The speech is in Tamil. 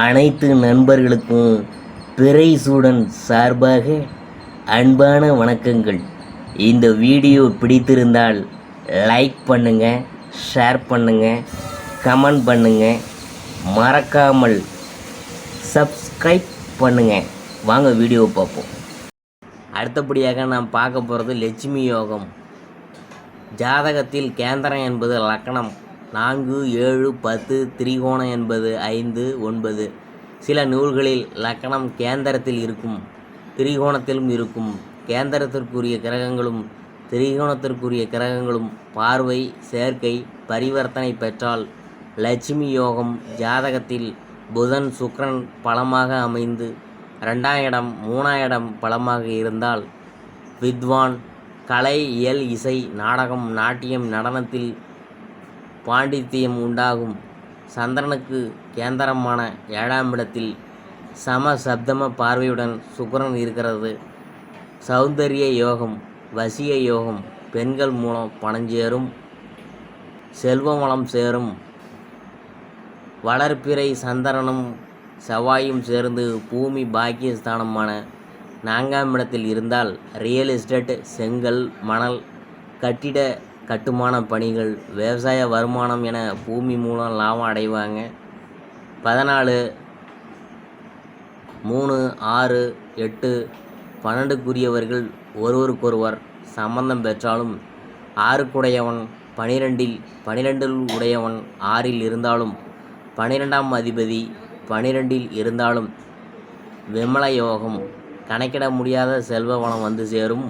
அனைத்து நண்பர்களுக்கும் பிறைசூடன் சார்பாக அன்பான வணக்கங்கள். இந்த வீடியோ பிடித்திருந்தால் லைக் பண்ணுங்கள், ஷேர் பண்ணுங்கள், கமெண்ட் பண்ணுங்கள், மறக்காமல் சப்ஸ்கிரைப் பண்ணுங்கள். வாங்க வீடியோ பார்ப்போம். அடுத்தபடியாக நாம் பார்க்க போகிறது லட்சுமி யோகம். ஜாதகத்தில் கேந்திரம் என்பது லக்னம் 4, 7, 10, திரிகோணம் என்பது 5, 9. சில நூல்களில் லக்னம் கேந்திரத்தில் இருக்கும், திரிகோணத்திலும் இருக்கும். கேந்திரத்திற்குரிய கிரகங்களும் திரிகோணத்திற்குரிய கிரகங்களும் பார்வை, சேர்க்கை, பரிவர்த்தனை பெற்றால் லட்சுமி யோகம். ஜாதகத்தில் புதன், சுக்கிரன் பலமாக அமைந்து 2ஆம் இடம், 3ஆம் இடம் பலமாக இருந்தால் வித்வான், கலை, இயல், இசை, நாடகம், நாட்டியம், நடனத்தில் பாண்டித்தியம் உண்டாகும். சந்திரனுக்கு கேந்திரமான 7ஆம் இடத்தில் சம சப்தம பார்வையுடன் சுக்கிரன் இருக்கிறது. சௌந்தரிய யோகம், வசிய யோகம், பெண்கள் மூலம் பணஞ்சேரும், செல்வவளம் சேரும். வளர்ப்பிறை சந்திரனும் செவ்வாயும் சேர்ந்து பூமி பாக்கியஸ்தானமான 4ஆம் இடத்தில் இருந்தால் ரியல் எஸ்டேட், செங்கல், மணல், கட்டிட கட்டுமான பணிகள், விவசாய வருமானம் என பூமி மூலம் லாபம் அடைவாங்க. 14, 3, 6, 8, 12க்குரியவர்கள் ஒருவருக்கொருவர் சம்பந்தம் பெற்றாலும் 6க்குடையவன் 12இல் உடையவன் 6இல் இருந்தாலும் 12ஆம் அதிபதி 12இல் இருந்தாலும் விமல யோகம். கணக்கிட முடியாத செல்வ வளம் வந்து சேரும்.